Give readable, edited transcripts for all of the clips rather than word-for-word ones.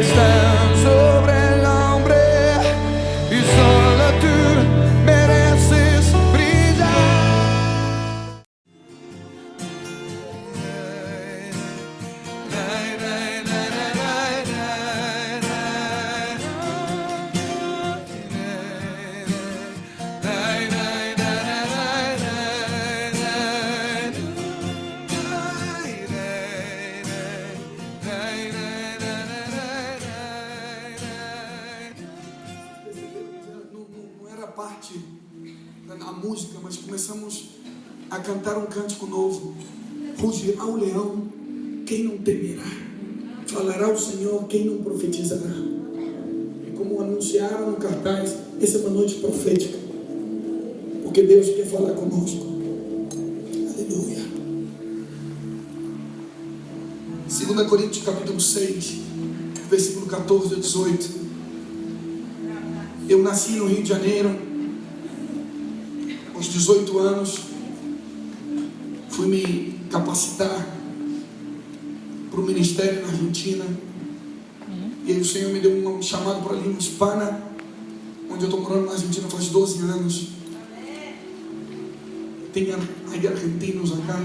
están sobre el hombre y solo tú mereces brillar. Não era parte da música, mas começamos a cantar um cântico novo. Rugirá o leão, quem não temerá? Falará o Senhor, quem não profetizará? E como anunciaram no cartaz, essa é uma noite profética, porque Deus quer falar conosco. Aleluia. 2 Coríntios capítulo 6, versículo 14 a 18. Eu nasci no Rio de Janeiro, aos 18 anos, fui me capacitar para o ministério na Argentina, e aí o Senhor me deu um chamado para a língua hispana, onde eu estou morando na Argentina faz 12 anos. Tem aí argentinos acá,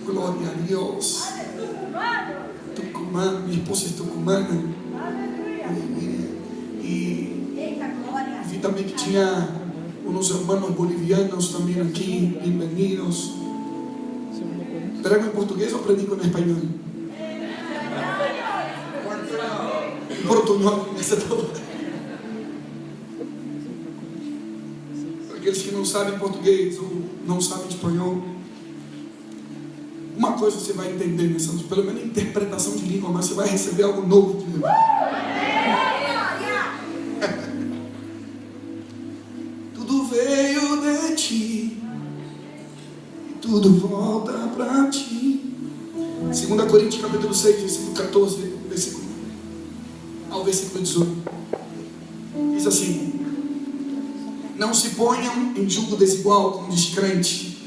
glória a Deus. Tucumã, minha esposa é tucumana, e vi também que tinha uns irmãos bolivianos também aqui, bem-vindos. Prego em português ou predico em espanhol? Em portunhol, nessa tua. Para aqueles que não sabem português ou não sabem espanhol, uma coisa você vai entender nessa noite, pelo menos interpretação de língua, mas você vai receber algo novo de Deus. Tudo veio de ti e tudo volta para ti. 2 Coríntios capítulo 6, versículo 14 ao versículo 18. Diz assim: não se ponham em julgo desigual com descrente,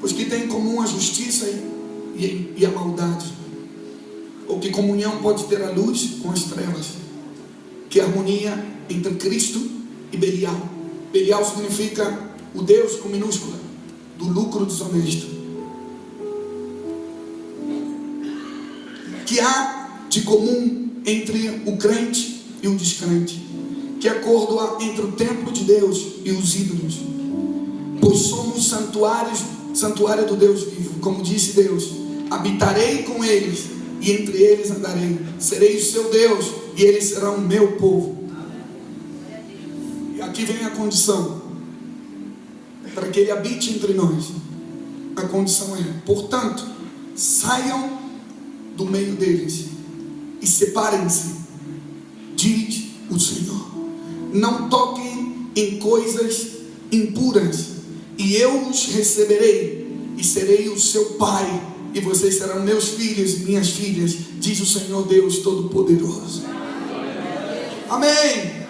pois que tem em comum a justiça e a maldade? Ou que comunhão pode ter a luz com as trevas? Que harmonia entre Cristo e Belial? Belial significa o Deus com minúscula, do lucro desonesto. Que há de comum entre o crente e o descrente? Que acordo há entre o templo de Deus e os ídolos? Pois somos santuário do Deus vivo. Como disse Deus: habitarei com eles e entre eles andarei. Serei o seu Deus e eles serão o meu povo. E aqui vem a condição para que ele habite entre nós. A condição é: portanto, saiam do meio deles e separem-se, diz o Senhor. Não toquem em coisas impuras, e eu os receberei e serei o seu pai, e vocês serão meus filhos e minhas filhas, diz o Senhor Deus Todo-Poderoso. Amém. Amém.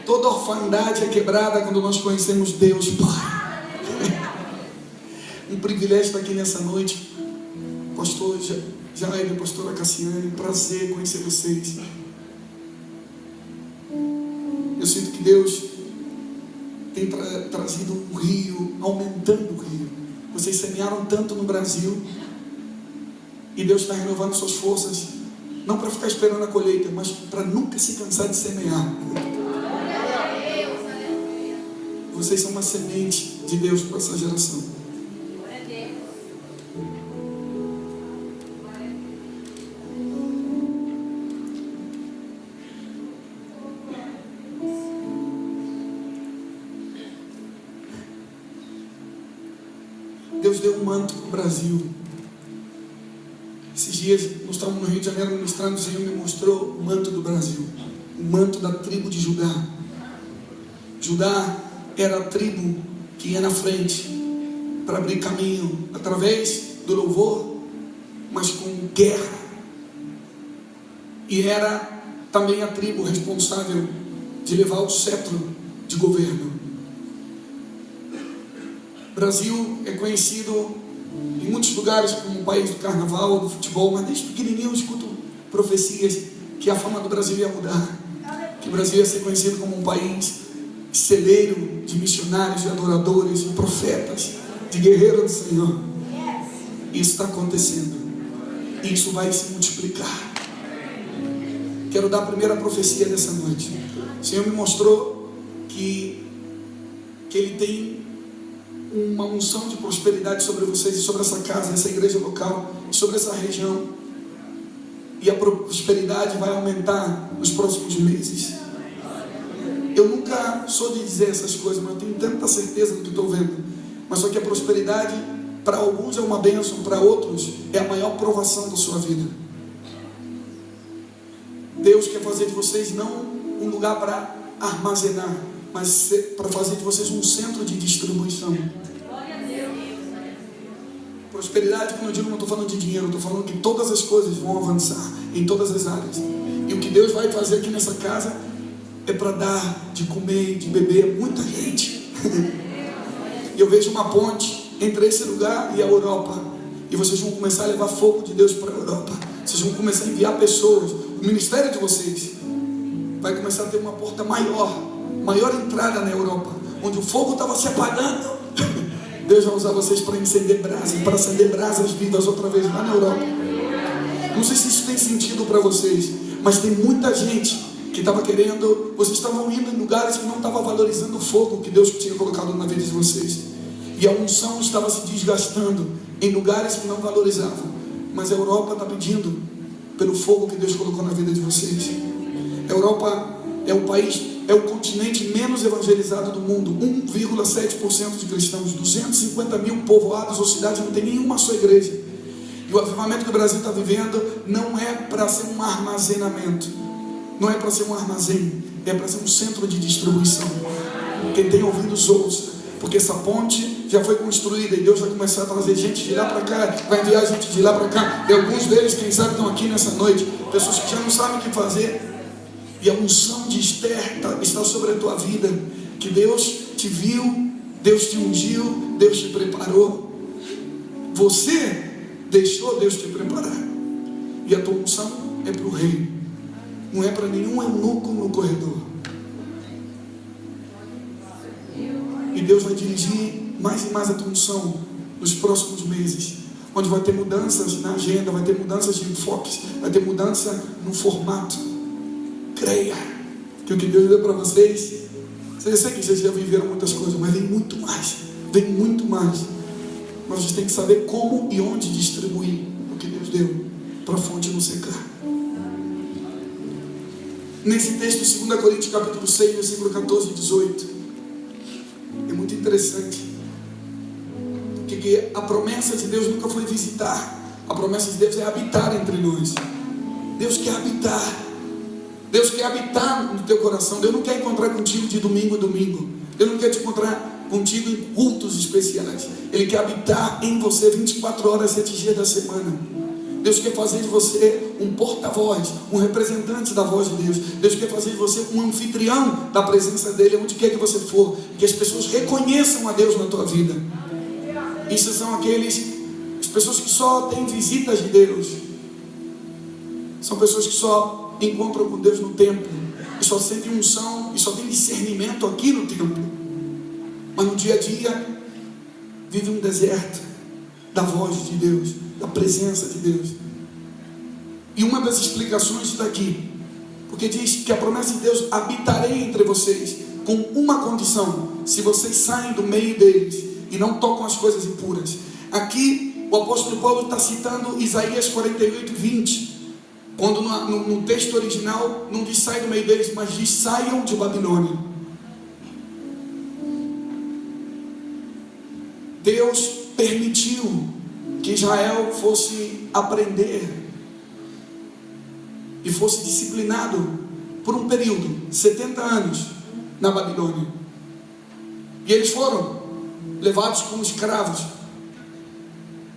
Toda orfandade é quebrada quando nós conhecemos Deus Pai. Um privilégio estar aqui nessa noite. Pastor Jair, pastora Cassiane, prazer conhecer vocês. Eu sinto que Deus tem trazido um rio, aumentando o rio. Vocês semearam tanto no Brasil, e Deus está renovando suas forças, não para ficar esperando a colheita, mas para nunca se cansar de semear. Vocês são uma semente de Deus para essa geração. Deus deu um manto para o Brasil. Esses dias nós estávamos no Rio de Janeiro ministrando, o Senhor me mostrou o manto do Brasil, o manto da tribo de Judá. Judá era a tribo que ia na frente para abrir caminho através do louvor, mas com guerra. E era também a tribo responsável de levar o cetro de governo. O Brasil é conhecido em muitos lugares como o país do carnaval, do futebol, mas desde pequenininho eu escuto profecias que a fama do Brasil ia mudar, que o Brasil ia ser conhecido como um país celeiro de missionários, de adoradores, de profetas, de guerreiros do Senhor. Isso está acontecendo, e isso vai se multiplicar. Quero dar a primeira profecia dessa noite. O Senhor me mostrou que Ele tem uma unção de prosperidade sobre vocês e sobre essa casa, essa igreja local, sobre essa região. E a prosperidade vai aumentar nos próximos meses. Eu nunca sou de dizer essas coisas, mas eu tenho tanta certeza do que estou vendo. Mas só que a prosperidade, para alguns é uma bênção, para outros é a maior provação da sua vida. Deus quer fazer de vocês não um lugar para armazenar, mas para fazer de vocês um centro de distribuição. Prosperidade, quando eu digo, não estou falando de dinheiro, estou falando que todas as coisas vão avançar em todas as áreas. E o que Deus vai fazer aqui nessa casa é para dar de comer e de beber a muita gente. E eu vejo uma ponte entre esse lugar e a Europa. E vocês vão começar a levar fogo de Deus para a Europa. Vocês vão começar a enviar pessoas. O ministério de vocês vai começar a ter uma porta maior entrada na Europa, onde o fogo estava se apagando. Deus vai usar vocês para acender brasas vivas outra vez lá na Europa. Não sei se isso tem sentido para vocês, mas tem muita gente que estava querendo, vocês estavam indo em lugares que não estavam valorizando o fogo que Deus tinha colocado na vida de vocês, e a unção estava se desgastando em lugares que não valorizavam. Mas a Europa está pedindo pelo fogo que Deus colocou na vida de vocês. A Europa é o país, é o continente menos evangelizado do mundo. 1,7% de cristãos, 250 mil povoados ou cidades, não tem nenhuma só igreja. E o avivamento que o Brasil está vivendo não é para ser um armazenamento, não é para ser um armazém, é para ser um centro de distribuição. Quem tem ouvidos ouça, porque essa ponte já foi construída e Deus vai começar a trazer gente de lá para cá, vai enviar gente de lá para cá. E alguns deles, quem sabe, estão aqui nessa noite, pessoas que já não sabem o que fazer. E a unção de Esther está sobre a tua vida, que Deus te viu, Deus te ungiu, Deus te preparou. Você deixou Deus te preparar. E a tua unção é para o rei, não é para nenhum eunuco no corredor. E Deus vai dirigir mais e mais a tua unção nos próximos meses, onde vai ter mudanças na agenda, vai ter mudanças de enfoques, vai ter mudança no formato. Creia que o que Deus deu para vocês, eu sei que vocês já viveram muitas coisas, mas vem muito mais, vem muito mais. Mas vocês têm que saber como e onde distribuir o que Deus deu, para a fonte não secar. Nesse texto, 2 Coríntios capítulo 6, versículo 14 e 18, é muito interessante, porque a promessa de Deus nunca foi visitar, a promessa de Deus é habitar entre nós. Deus quer habitar, Deus quer habitar no teu coração. Deus não quer encontrar contigo de domingo a domingo, Deus não quer te encontrar contigo em cultos especiais. Ele quer habitar em você 24 horas, 7 dias da semana. Deus quer fazer de você um porta-voz, um representante da voz de Deus. Deus quer fazer de você um anfitrião da presença dEle, onde quer que você for, que as pessoas reconheçam a Deus na tua vida. Isso são as pessoas que só têm visitas de Deus, são pessoas que só encontram com Deus no templo, e só sentem unção, e só tem discernimento aqui no templo, mas no dia a dia vive um deserto da voz de Deus, da presença de Deus. E uma das explicações está aqui, porque diz que a promessa de Deus: habitarei entre vocês, com uma condição: se vocês saem do meio deles e não tocam as coisas impuras. Aqui o apóstolo Paulo está citando Isaías 48, 20, quando no texto original não diz sai do meio deles, mas diz saiam de Babilônia. Deus permitiu que Israel fosse aprender e fosse disciplinado por um período, 70 anos, na Babilônia. E eles foram levados como escravos,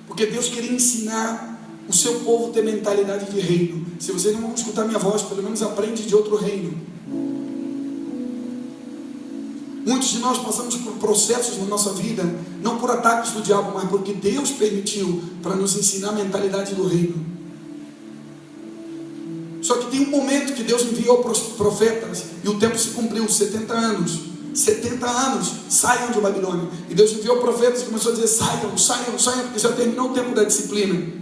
porque Deus queria ensinar o seu povo a ter mentalidade de reino. Se vocês não vão escutar minha voz, pelo menos aprende de outro reino. Muitos de nós passamos por processos na nossa vida, não por ataques do diabo, mas porque Deus permitiu, para nos ensinar a mentalidade do reino. Só que tem um momento que Deus enviou profetas e o tempo se cumpriu, 70 anos. 70 anos, saiam de Babilônia. E Deus enviou profetas e começou a dizer: saiam, porque já terminou o tempo da disciplina.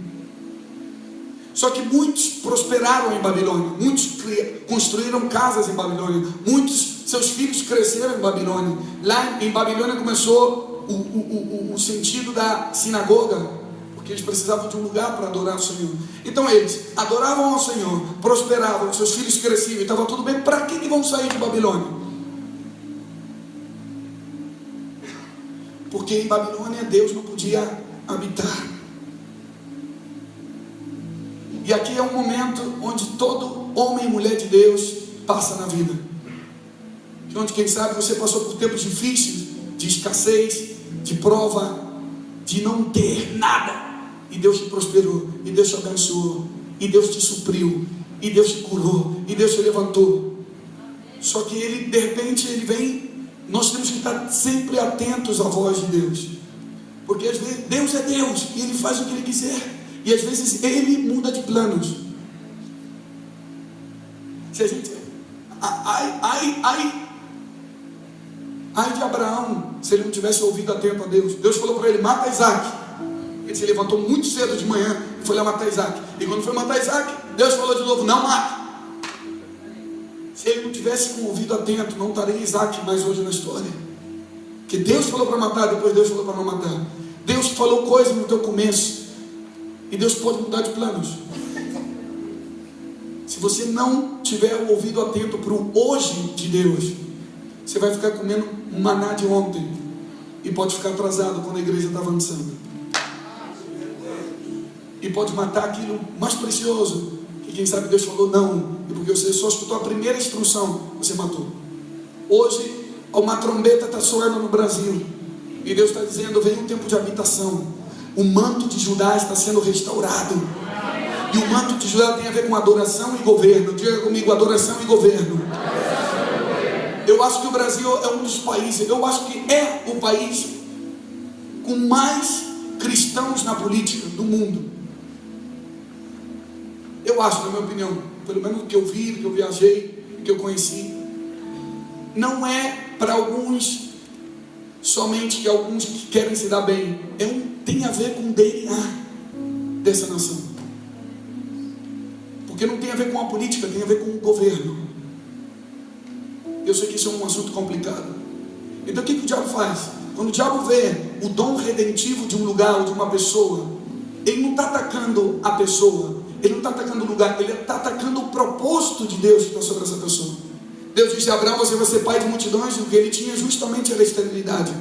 Só que muitos prosperaram em Babilônia, muitos construíram casas em Babilônia, muitos, seus filhos cresceram em Babilônia. Lá em Babilônia começou o sentido da sinagoga, porque eles precisavam de um lugar para adorar o Senhor. Então eles adoravam ao Senhor, prosperavam, seus filhos cresciam e estava tudo bem. Para que vão sair de Babilônia? Porque em Babilônia Deus não podia habitar. E aqui é um momento onde todo homem e mulher de Deus passa na vida. Onde, quem sabe, você passou por tempos difíceis, de escassez, de prova, de não ter nada. E Deus te prosperou, e Deus te abençoou, e Deus te supriu, e Deus te curou, e Deus te levantou. Só que Ele, de repente, Ele vem. Nós temos que estar sempre atentos à voz de Deus, porque às vezes Deus é Deus e Ele faz o que Ele quiser, e às vezes Ele muda de planos. Se a gente, ai de Abraão, se ele não tivesse ouvido atento a Deus. Deus falou para ele: mata Isaac. Ele se levantou muito cedo de manhã e foi lá matar Isaac. E quando foi matar Isaac, Deus falou de novo: não mate. Se ele não tivesse com o ouvido atento, não estaria Isaac mais hoje na história. Que Deus falou para matar, depois Deus falou para não matar. Deus falou coisa no teu começo, e Deus pode mudar de planos. Se você não tiver o ouvido atento para o hoje de Deus, você vai ficar comendo um maná de ontem, e pode ficar atrasado quando a igreja está avançando, e pode matar aquilo mais precioso. E quem sabe Deus falou não, e porque você só escutou a primeira instrução, você matou. Hoje uma trombeta está soando no Brasil, e Deus está dizendo: vem um tempo de habitação. O manto de Judá está sendo restaurado, e o manto de Judá tem a ver com adoração e governo. Diga comigo: adoração e governo. Eu acho que o Brasil é um dos países, eu acho que é o país com mais cristãos na política do mundo. Eu acho, na minha opinião, pelo menos do que eu vi, do que eu viajei, do que eu conheci. Não é para alguns, somente que alguns que querem se dar bem. Tem a ver com o DNA dessa nação. Porque não tem a ver com a política, tem a ver com o governo. Eu sei que isso é um assunto complicado. Então o que o diabo faz? Quando o diabo vê o dom redentivo de um lugar ou de uma pessoa, ele não está atacando a pessoa, ele não está atacando o lugar, ele está atacando o propósito de Deus que está sobre essa pessoa. Deus disse a Abraão: você vai ser pai de multidões, e o que ele tinha justamente era a esterilidade.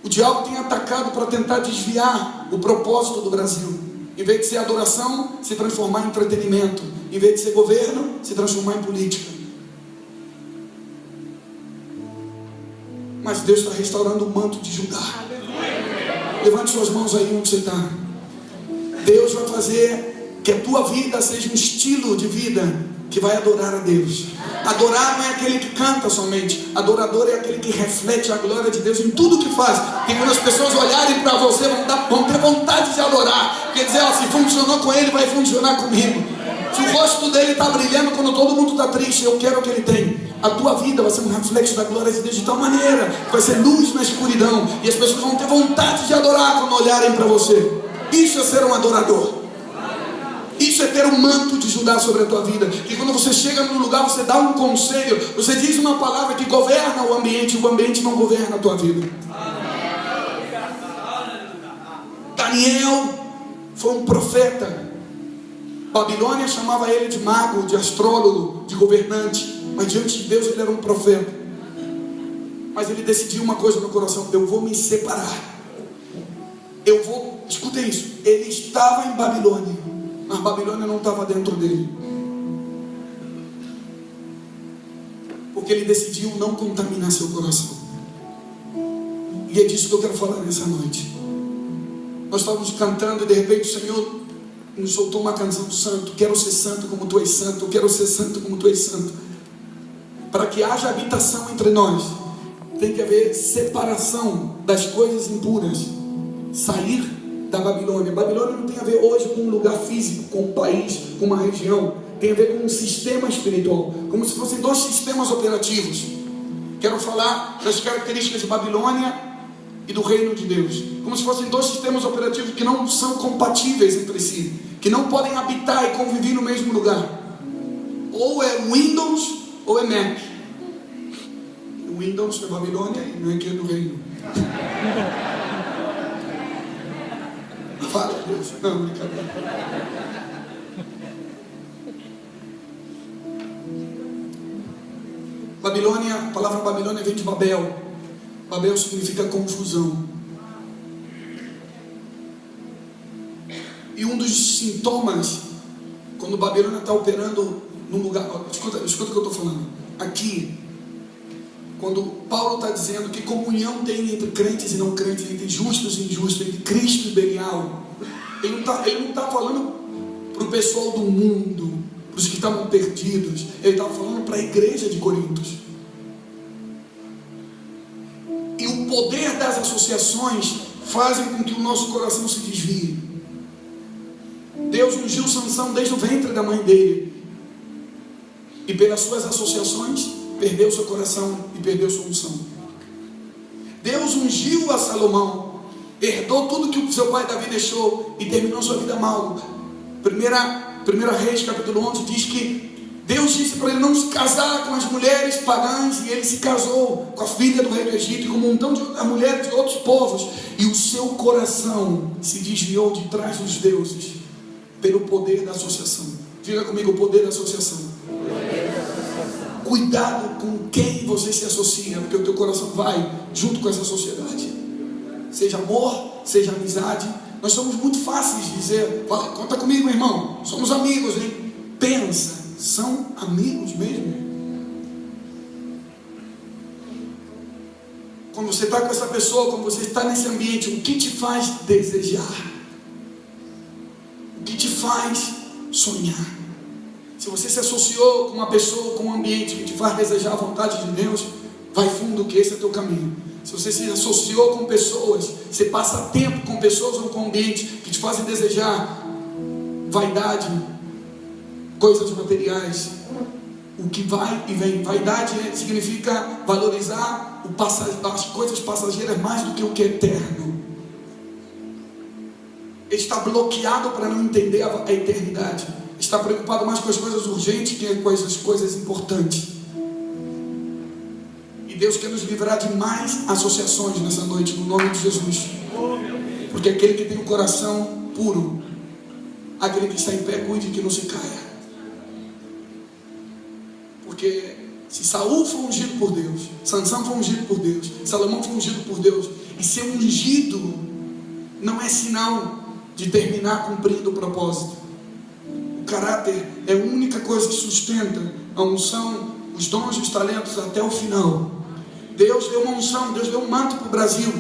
O diabo tem atacado para tentar desviar o propósito do Brasil. Em vez de ser adoração, se transformar em entretenimento. Em vez de ser governo, se transformar em política. Mas Deus está restaurando o manto de Judá. Levante suas mãos aí onde você está. Deus vai fazer que a tua vida seja um estilo de vida que vai adorar a Deus. Adorar não é aquele que canta somente. Adorador é aquele que reflete a glória de Deus em tudo que faz. E quando as pessoas olharem para você, vão ter vontade de adorar. Quer dizer, se funcionou com ele, vai funcionar comigo. Se o rosto dele está brilhando quando todo mundo está triste, eu quero o que ele tem. A tua vida vai ser um reflexo da glória de Deus de tal maneira que vai ser luz na escuridão. E as pessoas vão ter vontade de adorar quando olharem para você. Isso é ser um adorador. Isso é ter um manto de Judá sobre a tua vida. Que quando você chega num lugar, você dá um conselho, você diz uma palavra que governa o ambiente não governa a tua vida. Daniel foi um profeta. Babilônia chamava ele de mago, de astrólogo, de governante. Mas diante de Deus ele era um profeta. Mas ele decidiu uma coisa no coração: eu vou me separar. Escutem isso. Ele estava em Babilônia, mas Babilônia não estava dentro dele. Porque ele decidiu não contaminar seu coração. E é disso que eu quero falar nessa noite. Nós estávamos cantando e de repente o Senhor nos soltou uma canção: santo, quero ser santo como tu és santo, quero ser santo como tu és santo. Para que haja habitação entre nós, tem que haver separação das coisas impuras. Sair da Babilônia. Babilônia não tem a ver hoje com um lugar físico, com um país, com uma região. Tem a ver com um sistema espiritual, como se fossem dois sistemas operativos. Quero falar das características de Babilônia e do reino de Deus, como se fossem dois sistemas operativos que não são compatíveis entre si, que não podem habitar e conviver no mesmo lugar. Ou é Windows ou é Mac. Windows é Babilônia e Mac é do reino. Fala, Deus. Não, brincadeira. Babilônia, a palavra Babilônia vem de Babel. Babel significa confusão. E um dos sintomas, quando Babilônia está operando num lugar, escuta o que eu estou falando. Aqui, quando Paulo está dizendo que comunhão tem entre crentes e não crentes, entre justos e injustos, entre Cristo e Belial, ele não está falando para o pessoal do mundo, para os que estavam perdidos. Ele estava falando para a igreja de Corintos. E o poder das associações fazem com que o nosso coração se desvie. Deus ungiu Sansão desde o ventre da mãe dele, e pelas suas associações perdeu seu coração e perdeu sua unção. Deus ungiu a Salomão, herdou tudo que o seu pai Davi deixou e terminou sua vida mal. Primeira Reis, capítulo 11, diz que Deus disse para ele não se casar com as mulheres pagãs, e ele se casou com a filha do rei do Egito e com um montão de mulheres de outros povos, e o seu coração se desviou de trás dos deuses pelo poder da associação. Diga comigo, o poder da associação. Cuidado com quem você se associa, porque o teu coração vai junto com essa sociedade. Seja amor, seja amizade. Nós somos muito fáceis de dizer, conta comigo, meu irmão, somos amigos, hein? Pensa, são amigos mesmo? Quando você está com essa pessoa, quando você está nesse ambiente, o que te faz desejar? O que te faz sonhar? Se você se associou com uma pessoa, com um ambiente que te faz desejar a vontade de Deus, vai fundo, que esse é o teu caminho. Se você se associou com pessoas, você passa tempo com pessoas ou com ambientes que te fazem desejar vaidade, coisas materiais, o que vai e vem. Vaidade significa valorizar as coisas passageiras mais do que o que é eterno. Ele está bloqueado para não entender a eternidade. Está preocupado mais com as coisas urgentes que com as coisas importantes. E Deus quer nos livrar de mais associações nessa noite, no nome de Jesus. Porque aquele que tem o coração puro, aquele que está em pé, cuide que não se caia. Porque se Saul foi ungido por Deus, Sansão foi ungido por Deus, Salomão foi ungido por Deus, e ser ungido não é sinal de terminar cumprindo o propósito. O caráter é a única coisa que sustenta a unção, os dons e os talentos até o final. Deus deu uma unção, Deus deu um manto para o Brasil,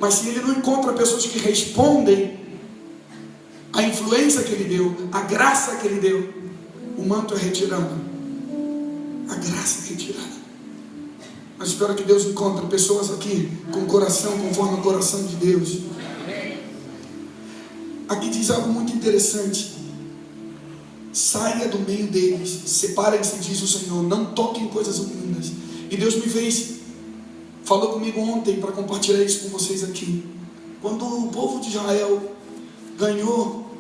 mas se Ele não encontra pessoas que respondem à influência que Ele deu, a graça que Ele deu, o manto é retirado, a graça é retirada. Mas espero que Deus encontre pessoas aqui com o coração conforme o coração de Deus. Aqui diz algo muito interessante: saia do meio deles, separem-se, diz o Senhor, não toquem coisas imundas. E Deus falou comigo ontem para compartilhar isso com vocês aqui. Quando o povo de Israel ganhou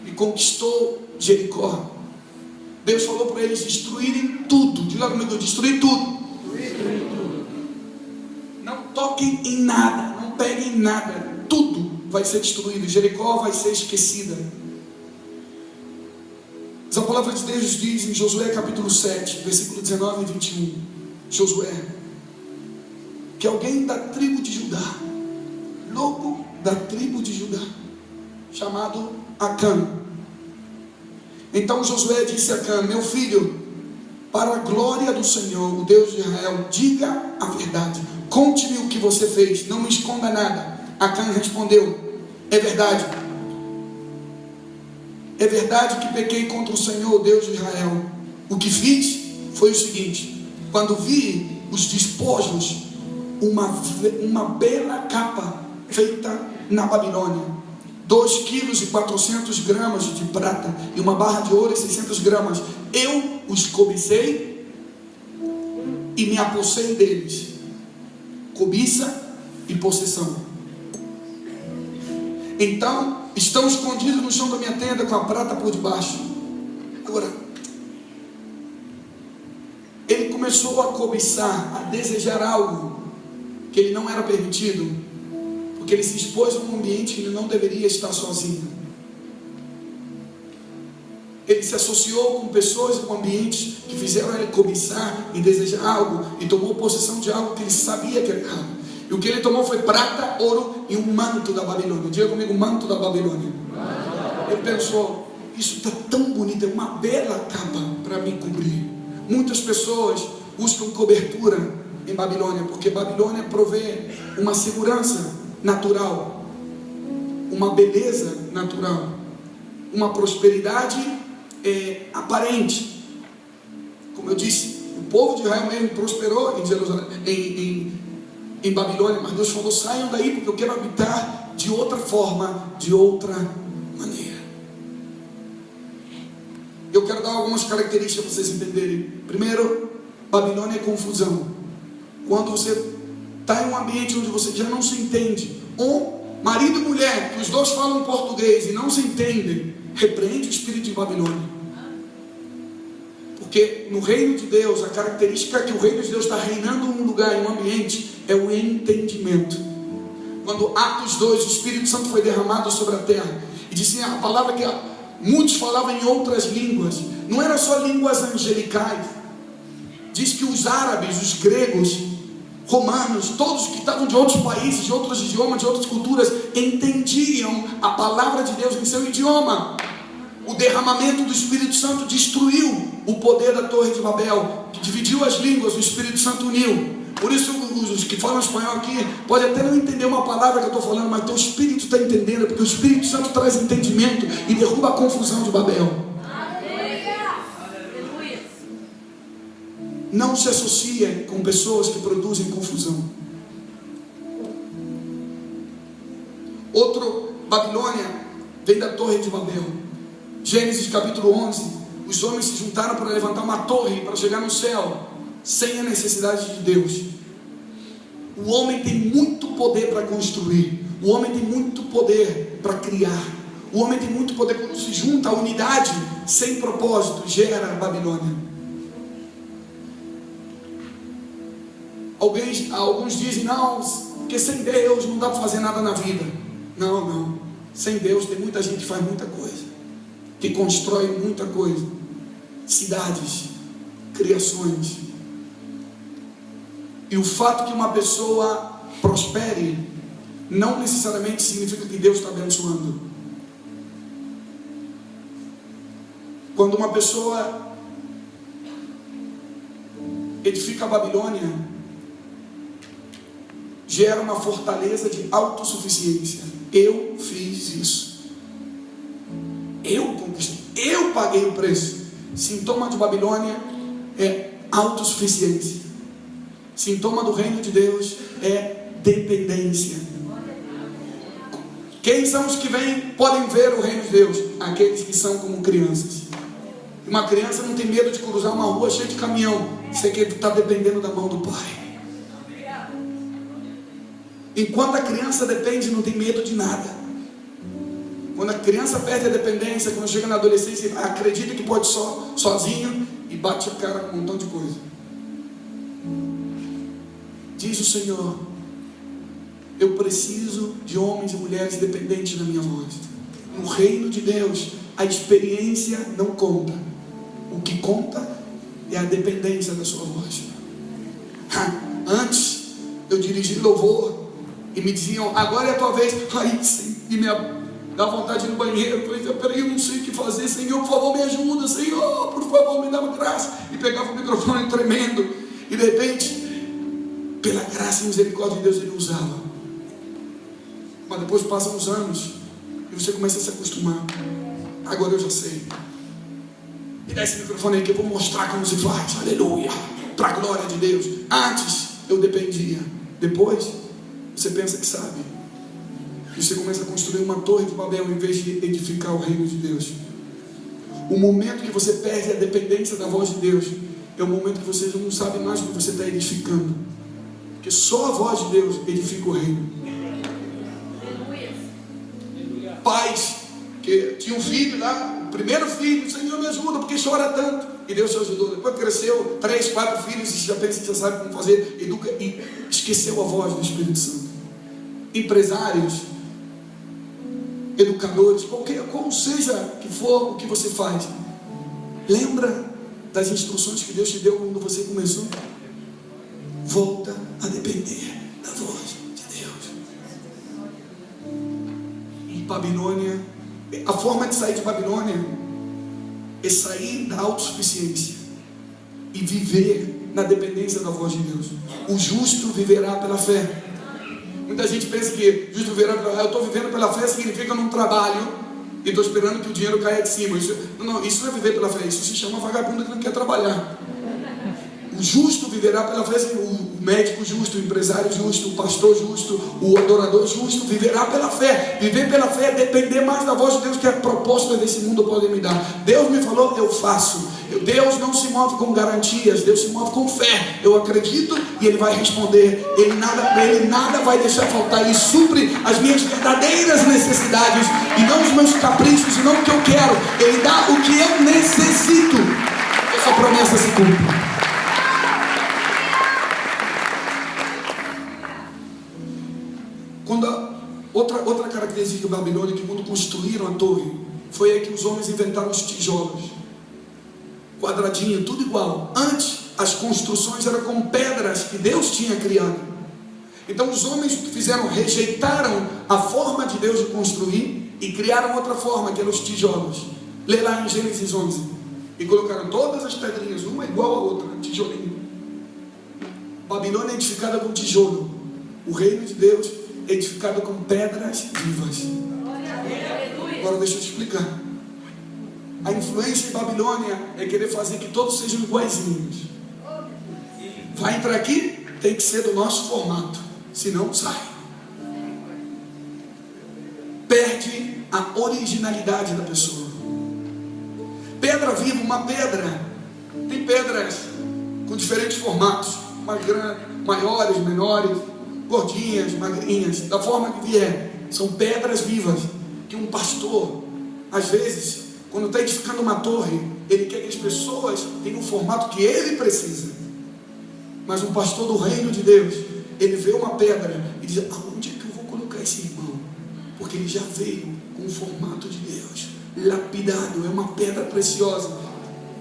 e conquistou Jericó, Deus falou para eles destruírem tudo. Diga comigo, destruir tudo. Não toquem em nada, não peguem nada, tudo vai ser destruído. Jericó vai ser esquecida. Mas a palavra de Deus diz em Josué capítulo 7, versículo 19 e 21, Josué, que alguém da tribo de Judá, lobo da tribo de Judá, chamado Acã. Então Josué disse a Acã: meu filho, para a glória do Senhor, o Deus de Israel, diga a verdade, conte-me o que você fez, não me esconda nada. Acã respondeu: é verdade que pequei contra o Senhor, Deus de Israel. O que fiz foi o seguinte: quando vi os despojos, uma bela capa feita na Babilônia, 2 quilos e 400 gramas de prata e uma barra de ouro e 600 gramas. Eu os cobicei e me apossei deles. Cobiça e possessão. Então estão escondidos no chão da minha tenda com a prata por debaixo. Agora, ele começou a cobiçar, a desejar algo que ele não era permitido, porque ele se expôs a um ambiente que ele não deveria estar sozinho. Ele se associou com pessoas e com ambientes que fizeram ele cobiçar e desejar algo, e tomou possessão de algo que ele sabia que era errado. E o que ele tomou foi prata, ouro e um manto da Babilônia. Diga comigo, manto da Babilônia. Ele pensou, isso está tão bonito, é uma bela capa para me cobrir. Muitas pessoas buscam cobertura em Babilônia, porque Babilônia provê uma segurança natural, uma beleza natural, uma prosperidade aparente. Como eu disse, o povo de Israel mesmo prosperou em Jerusalém, em Babilônia, mas Deus falou, saiam daí porque eu quero habitar de outra forma, de outra maneira. Eu quero dar algumas características para vocês entenderem. Primeiro, Babilônia é confusão. Quando você está em um ambiente onde você já não se entende, marido e mulher, que os dois falam português e não se entendem, repreende o espírito de Babilônia. Porque no reino de Deus, a característica que o reino de Deus está reinando em um lugar, em um ambiente, é o entendimento. Quando Atos 2, o Espírito Santo foi derramado sobre a terra, e disse a palavra que muitos falavam em outras línguas, não eram só línguas angelicais. Diz que os árabes, os gregos, romanos, todos que estavam de outros países, de outros idiomas, de outras culturas, entendiam a palavra de Deus em seu idioma. O derramamento do Espírito Santo destruiu o poder da Torre de Babel, que dividiu as línguas, o Espírito Santo uniu. Por isso os que falam espanhol aqui podem até não entender uma palavra que eu estou falando, mas teu Espírito está entendendo, porque o Espírito Santo traz entendimento e derruba a confusão de Babel. Não se associe com pessoas que produzem confusão. Outro, Babilônia vem da Torre de Babel. Gênesis capítulo 11, os homens se juntaram para levantar uma torre para chegar no céu, sem a necessidade de Deus. O homem tem muito poder para construir, o homem tem muito poder para criar, o homem tem muito poder. Quando se junta a unidade sem propósito, gera Babilônia. Alguns dizem, não, porque sem Deus não dá para fazer nada na vida. Não, sem Deus tem muita gente que faz muita coisa, que constrói muita coisa, cidades, criações. E o fato que uma pessoa prospere não necessariamente significa que Deus está abençoando. Quando uma pessoa edifica a Babilônia, gera uma fortaleza de autossuficiência. Eu fiz isso, eu conquistei, eu paguei o preço. Sintoma de Babilônia é autossuficiência. Sintoma do reino de Deus é dependência. Quem são os que podem ver o reino de Deus? Aqueles que são como crianças. Uma criança não tem medo de cruzar uma rua cheia de caminhão, sei que ele está dependendo da mão do pai. Enquanto a criança depende, não tem medo de nada. Quando a criança perde a dependência, quando chega na adolescência, acredita que pode sozinho e bate a cara com um montão de coisa. Diz o Senhor, eu preciso de homens e mulheres dependentes da minha voz. No reino de Deus, a experiência não conta. O que conta é a dependência da sua voz. Antes, eu dirigi louvor e me diziam, agora é a tua vez. Aí, e me dá vontade de ir no banheiro. Eu falei, peraí, eu não sei o que fazer. Senhor, por favor, me ajuda. Senhor, por favor, me dá uma graça. E pegava o microfone tremendo. E de repente, pela graça e misericórdia de Deus, ele usava. Mas depois passam uns anos e você começa a se acostumar. Agora eu já sei. Me dá esse microfone aí que eu vou mostrar como se faz. Aleluia, para a glória de Deus. Antes eu dependia, depois você pensa que sabe. que você começa a construir uma torre de Babel em vez de edificar o reino de Deus. O momento que você perde a dependência da voz de Deus é o momento que você não sabe mais o que você está edificando, porque só a voz de Deus edifica o reino. Pais que tinham um filho lá, o primeiro filho, Senhor me ajuda, porque chora tanto, e Deus te ajudou. Depois cresceu, 3, 4 filhos, e já pensa que já sabe como fazer, educa, e esqueceu a voz do Espírito Santo. Empresários, educadores, qual seja que for o que você faz, lembra das instruções que Deus te deu quando você começou? Volta a depender da voz de Deus. Em Babilônia, a forma de sair de Babilônia é sair da autossuficiência e viver na dependência da voz de Deus. O justo viverá pela fé. Muita gente pensa que justo viverá pela fé. Eu estou vivendo pela fé significa que eu não trabalho e estou esperando que o dinheiro caia de cima. Isso não é viver pela fé. Isso se chama vagabundo que não quer trabalhar. O justo viverá pela fé. O médico justo, o empresário justo, o pastor justo, o adorador justo viverá pela fé. Viver pela fé é depender mais da voz de Deus que a proposta desse mundo pode me dar. Deus me falou, eu faço. Deus não se move com garantias, Deus se move com fé. Eu acredito e Ele vai responder. Ele nada vai deixar faltar. Ele supre as minhas verdadeiras necessidades e não os meus caprichos e não o que eu quero. Ele dá o que eu necessito. Essa promessa se cumpre. Outra característica da Babilônia, que quando construíram a torre, foi aí que os homens inventaram os tijolos, quadradinho, tudo igual. Antes as construções eram com pedras que Deus tinha criado. Então os homens que fizeram, rejeitaram a forma de Deus de construir e criaram outra forma, que eram os tijolos. Lê lá em Gênesis 11. E colocaram todas as pedrinhas, uma igual a outra, tijolinho. Babilônia é edificada com tijolo. O reino de Deus é edificado com pedras vivas. Agora deixa eu te explicar. A influência em Babilônia é querer fazer que todos sejam iguaizinhos. Vai entrar aqui, tem que ser do nosso formato, senão sai. Perde a originalidade da pessoa. Pedra viva, uma pedra. Tem pedras com diferentes formatos, mais grandes, maiores, menores, gordinhas, magrinhas, da forma que vier. São pedras vivas que um pastor, às vezes, quando está edificando uma torre, ele quer que as pessoas tenham o formato que ele precisa. Mas um pastor do reino de Deus, ele vê uma pedra e diz, aonde é que eu vou colocar esse irmão? Porque ele já veio com o formato de Deus, lapidado, é uma pedra preciosa.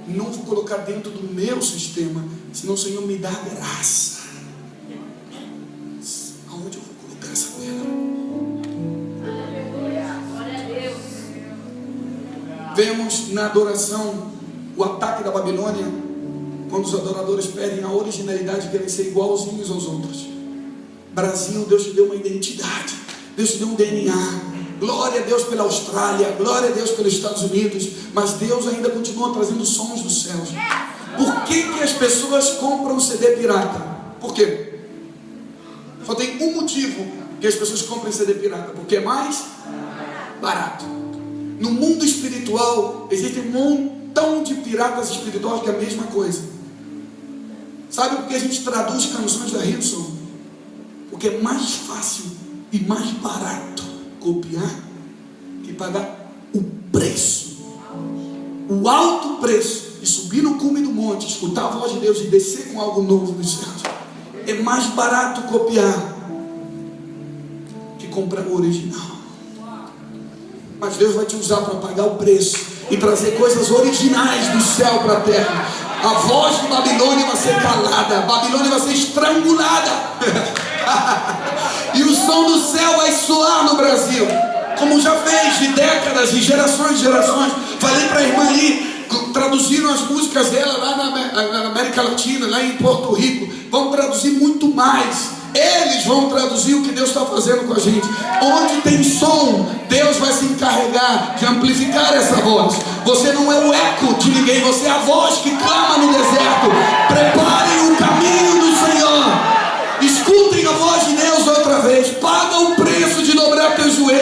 Não vou colocar dentro do meu sistema, senão o Senhor me dá graça. Aonde eu vou colocar essa pedra? Vemos na adoração o ataque da Babilônia, quando os adoradores perdem a originalidade e querem ser igualzinhos aos outros. Brasil, Deus te deu uma identidade, Deus te deu um DNA. Glória a Deus pela Austrália, glória a Deus pelos Estados Unidos, mas Deus ainda continua trazendo sons dos céus. Por que as pessoas compram CD pirata? Por quê? Só tem um motivo que as pessoas compram CD pirata, porque é mais barato. No mundo espiritual existe um montão de piratas espirituais que é a mesma coisa. Sabe por que a gente traduz canções da Hillsong? Porque é mais fácil e mais barato copiar que pagar o preço, o alto preço de subir no cume do monte, escutar a voz de Deus e descer com algo novo dos céus. É mais barato copiar que comprar o original. Mas Deus vai te usar para pagar o preço e trazer coisas originais do céu para a terra. A voz de Babilônia vai ser calada, Babilônia vai ser estrangulada. E o som do céu vai soar no Brasil, como já fez de décadas, de gerações. Falei para a irmã ali, traduziram as músicas dela lá na América Latina, lá em Porto Rico. Vão traduzir muito mais. Eles vão traduzir o que Deus está fazendo com a gente. Onde tem som, Deus vai se encarregar de amplificar essa voz. Você não é o eco de ninguém, você é a voz que clama no deserto. Preparem o caminho do Senhor. Escutem a voz de Deus outra vez. Paga o preço de dobrar teus joelhos.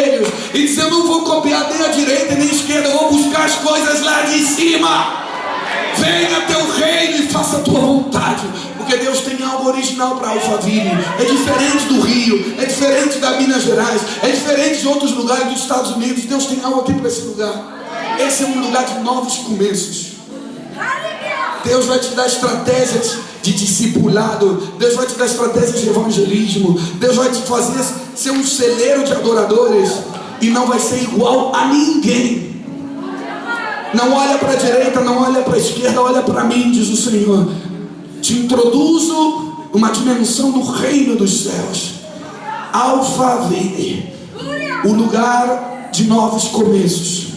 e dizer: eu não vou copiar nem a direita nem a esquerda, eu vou buscar as coisas lá de cima. Venha teu reino e faça a tua vontade. Porque Deus tem algo original para Alphaville. É diferente do Rio, é diferente da Minas Gerais, é diferente de outros lugares dos Estados Unidos. Deus tem algo aqui para esse lugar. Esse é um lugar de novos começos. Deus vai te dar estratégias de discipulado. Deus vai te dar estratégias de evangelismo. Deus vai te fazer ser um celeiro de adoradores. E não vai ser igual a ninguém. Não olha para a direita, não olha para a esquerda, olha para mim, diz o Senhor. Te introduzo uma dimensão do reino dos céus. Alphaville, o lugar de novos começos.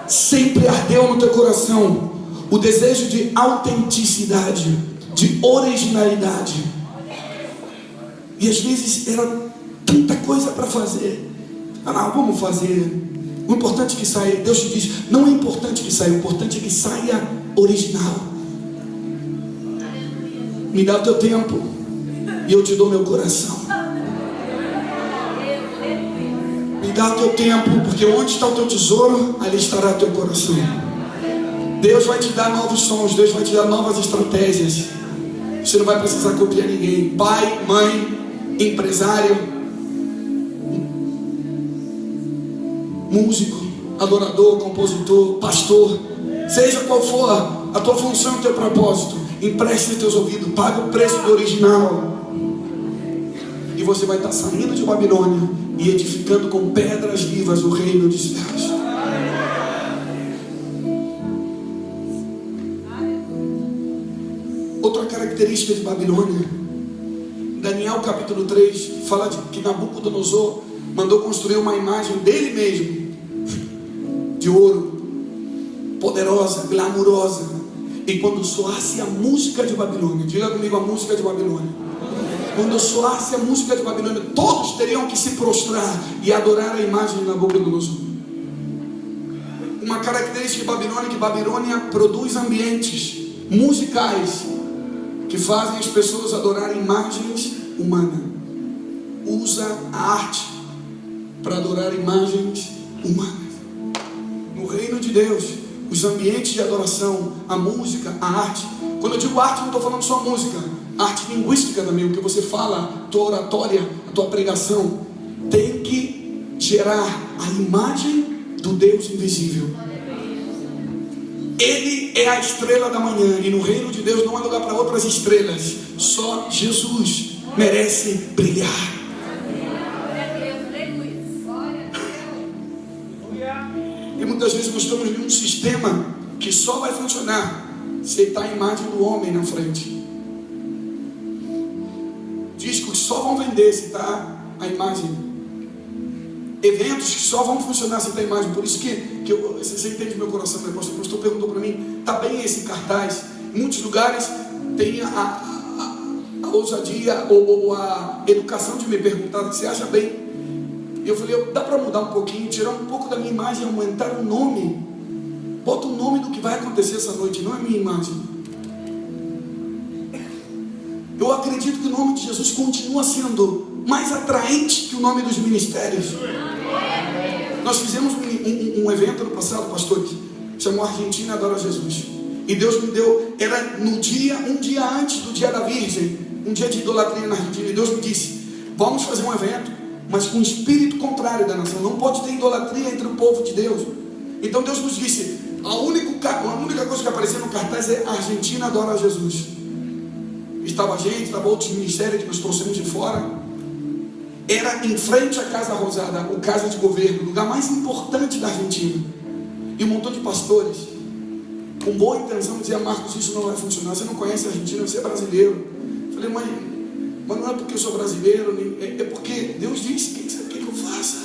Sempre ardeu no teu coração o desejo de autenticidade, de originalidade. E às vezes era tanta coisa para fazer. Ah, vamos fazer. O importante é que saia. Deus te diz: não é importante que saia, o importante é que saia original. Me dá o teu tempo e eu te dou meu coração. Me dá o teu tempo, porque onde está o teu tesouro, ali estará o teu coração. Deus vai te dar novos sons, Deus vai te dar novas estratégias. Você não vai precisar copiar ninguém. Pai, mãe, empresário, músico, adorador, compositor, pastor, seja qual for a tua função e o teu propósito, empreste teus ouvidos, paga o preço do original. E você vai estar saindo de Babilônia e edificando com pedras vivas o reino dos céus. Outra característica de Babilônia, Daniel capítulo 3 fala de que Nabucodonosor mandou construir uma imagem dele mesmo, de ouro, poderosa, glamurosa. E quando soasse a música de Babilônia, diga comigo: a música de Babilônia. Quando soasse a música de Babilônia, todos teriam que se prostrar e adorar a imagem de Nabucodonosor. Uma característica de Babilônia é que Babilônia produz ambientes musicais que fazem as pessoas adorarem imagens humanas. Usa a arte para adorar imagens humanas. No reino de Deus, os ambientes de adoração, a música, a arte. Quando eu digo arte, não estou falando só música, arte linguística também. O que você fala, a tua oratória, a tua pregação, tem que gerar a imagem do Deus invisível. Ele é a estrela da manhã, e no reino de Deus não há lugar para outras estrelas. Só Jesus merece brilhar. E muitas vezes nós estamos em um sistema que só vai funcionar se está a imagem do homem na frente. Discos só vão vender se está a imagem. Eventos que só vão funcionar se está a imagem. Por isso que você entende meu coração, né? O pastor perguntou para mim: está bem esse cartaz? Em muitos lugares tem a ousadia ou a educação de me perguntar: você acha bem? E eu falei: dá para mudar um pouquinho, tirar um pouco da minha imagem, aumentar o nome. Bota o nome do que vai acontecer essa noite, não é minha imagem. Eu acredito que o nome de Jesus continua sendo mais atraente que o nome dos ministérios. Nós fizemos um evento no passado, pastor, que chamou Argentina Adora Jesus. E Deus me deu, era no dia, um dia antes do dia da Virgem, um dia de idolatria na Argentina. E Deus me disse: vamos fazer um evento, mas com o espírito contrário da nação. Não pode ter idolatria entre o povo de Deus. Então Deus nos disse: a única coisa que aparecia no cartaz é Argentina Adora Jesus. Estava a gente, estava outros ministérios que nós trouxemos de fora. Era em frente à Casa Rosada, o Casa de Governo, o lugar mais importante da Argentina. E um montão de pastores, com boa intenção, dizia: Marcos, isso não vai funcionar, você não conhece a Argentina, você é brasileiro. Eu falei: mas não é porque eu sou brasileiro, é porque Deus disse: o que você quer que eu faça?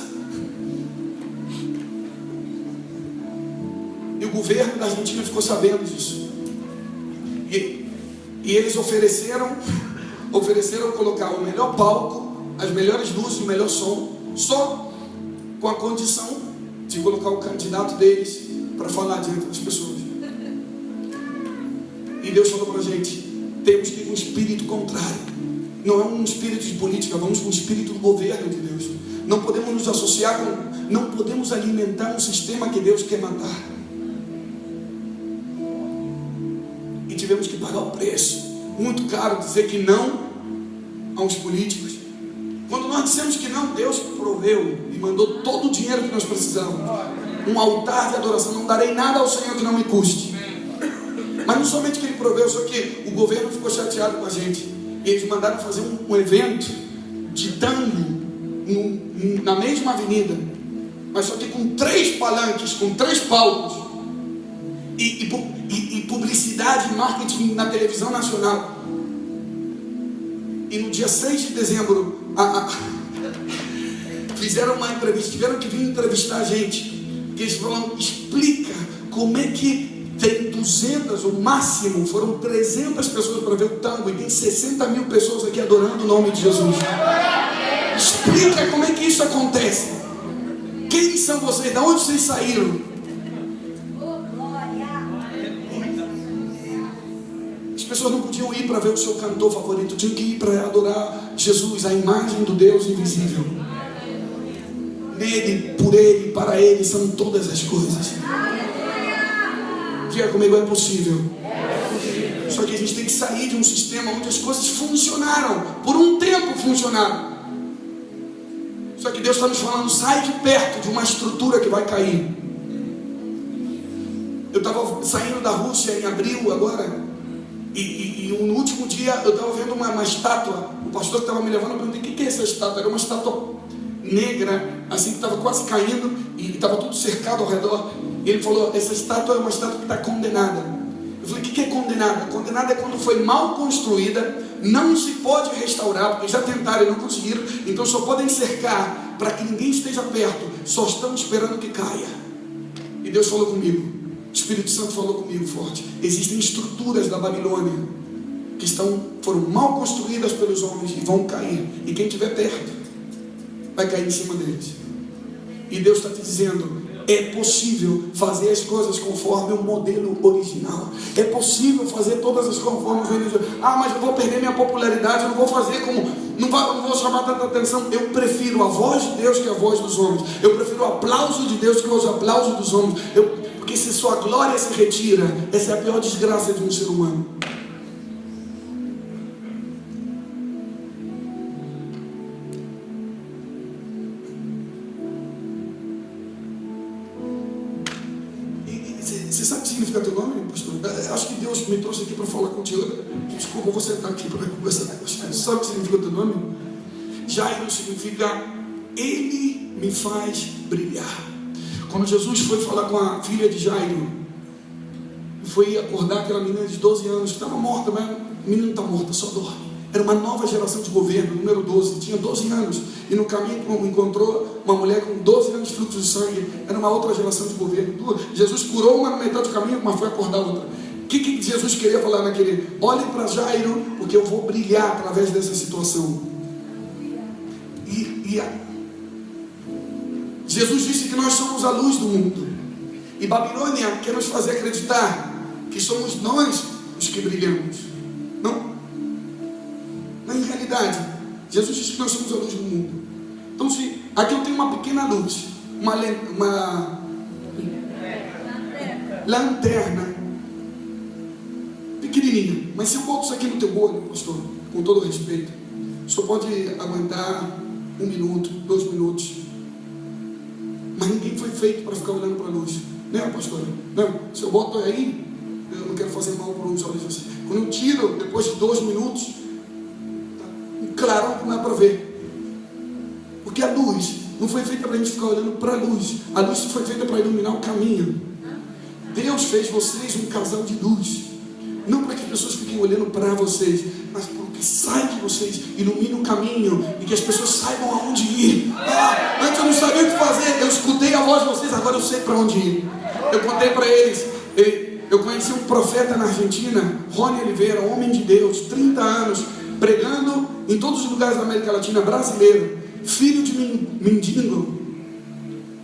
E o governo da Argentina ficou sabendo disso. E eles ofereceram colocar o melhor palco, as melhores luzes, o melhor som, só com a condição de colocar o candidato deles para falar diante das pessoas. E Deus falou para a gente: temos que ir com um espírito contrário. não é um espírito de política, vamos com o espírito do governo de Deus. Não podemos nos associar com, não podemos alimentar um sistema que Deus quer matar. E tivemos que pagar o preço muito caro, dizer que não aos políticos. Quando nós dissemos que não, Deus proveu e mandou todo o dinheiro que nós precisávamos. Um altar de adoração. Não darei nada ao Senhor que não me custe. Mas não somente que Ele proveu, só que o governo ficou chateado com a gente. E eles mandaram fazer um evento de tango na mesma avenida, mas só que com 3 palanques, com 3 palcos e publicidade e marketing na televisão nacional. E no dia 6 de dezembro fizeram uma entrevista, tiveram que vir entrevistar a gente, porque eles falaram, explica como é que tem 200, o máximo foram 300 pessoas para ver o tango, e tem 60 mil pessoas aqui adorando o nome de Jesus. Explica como é que isso acontece. Quem são vocês? De onde vocês saíram? As pessoas não podiam ir para ver o seu cantor favorito, tinham que ir para adorar Jesus, a imagem do Deus invisível. Nele, por Ele, para Ele são todas as coisas. Diga comigo, é possível. Só que a gente tem que sair de um sistema onde as coisas funcionaram. Por um tempo funcionaram. Só que Deus está nos falando, sai de perto de uma estrutura que vai cair. Eu estava saindo da Rússia em abril agora. E no último dia eu estava vendo uma estátua. O pastor que estava me levando, eu perguntei, o que é essa estátua? Era uma estátua negra, assim, que estava quase caindo. E estava tudo cercado ao redor. E ele falou, essa estátua é uma estátua que está condenada. Eu falei, o que é condenada? Condenada é quando foi mal construída, não se pode restaurar, porque já tentaram e não conseguiram, então só podem cercar para que ninguém esteja perto, só estão esperando que caia. E Deus falou comigo, o Espírito Santo falou comigo forte, existem estruturas da Babilônia que foram mal construídas pelos homens e vão cair, e quem estiver perto vai cair em cima deles. E Deus está te dizendo, é possível fazer as coisas conforme o modelo original. É possível fazer todas as conforme o original. Mas eu vou perder minha popularidade, eu não vou fazer como, não vou chamar tanta atenção. Eu prefiro a voz de Deus que a voz dos homens. Eu prefiro o aplauso de Deus que o aplauso dos homens. Porque se sua glória se retira, essa é a pior desgraça de um ser humano. Você sabe o que significa teu nome, pastor? Acho que Deus me trouxe aqui para falar contigo. Desculpa, eu vou sentar aqui para conversar. Você sabe o que significa teu nome? Jairo significa Ele me faz brilhar. Quando Jesus foi falar com a filha de Jairo, foi acordar aquela menina de 12 anos que estava morta, mas a menina não está morta, só dorme. Era uma nova geração de governo, número 12, tinha 12 anos. E no caminho encontrou uma mulher com 12 anos de fluxo de sangue. Era uma outra geração de governo. Jesus curou uma na metade do caminho, mas foi acordar outra. O que Jesus queria falar naquele? Olhem para Jairo, porque eu vou brilhar através dessa situação. Jesus disse que nós somos a luz do mundo. E Babilônia quer nos fazer acreditar que somos nós os que brilhamos. Não. Em realidade, Jesus disse que nós somos a luz do mundo. Então, se aqui eu tenho uma pequena luz, uma lanterna pequenininha, mas se eu boto isso aqui no teu olho, pastor, com todo respeito, só pode aguentar 1 minuto, 2 minutos. Mas ninguém foi feito para ficar olhando para a luz, né, pastor? Não, se eu boto aí, eu não quero fazer mal para os olhos assim. Quando eu tiro, depois de 2 minutos, clarão que não é para ver. Porque a luz não foi feita para a gente ficar olhando para a luz. A luz foi feita para iluminar o caminho. Deus fez vocês um casal de luz. Não para que as pessoas fiquem olhando para vocês, mas para que sai de vocês, ilumine o caminho e que as pessoas saibam aonde ir. Antes eu não sabia o que fazer, eu escutei a voz de vocês, agora eu sei para onde ir. Eu contei para eles. Eu conheci um profeta na Argentina, Rony Oliveira, homem de Deus, 30 anos, pregando em todos os lugares da América Latina, brasileiro, filho de mendigo,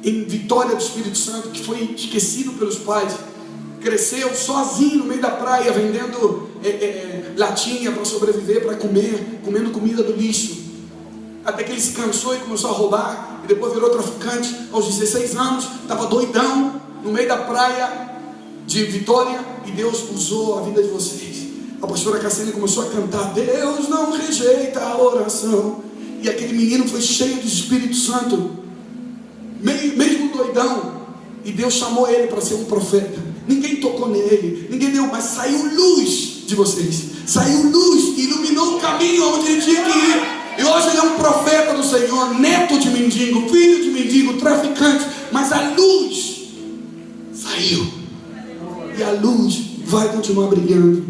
em Vitória do Espírito Santo, que foi esquecido pelos pais, cresceu sozinho no meio da praia, vendendo latinha para sobreviver, para comer, comendo comida do lixo. Até que ele se cansou e começou a roubar, e depois virou traficante. Aos 16 anos, estava doidão, no meio da praia de Vitória, e Deus usou a vida de vocês. A pastora Cassiane começou a cantar: Deus não rejeita a oração. E aquele menino foi cheio do Espírito Santo, mesmo doidão, e Deus chamou ele para ser um profeta. Ninguém tocou nele, ninguém deu, mas saiu luz de vocês, saiu luz, iluminou o caminho onde ele tinha que ir. E hoje ele é um profeta do Senhor, neto de mendigo, filho de mendigo, traficante, mas a luz saiu, e a luz vai continuar brilhando.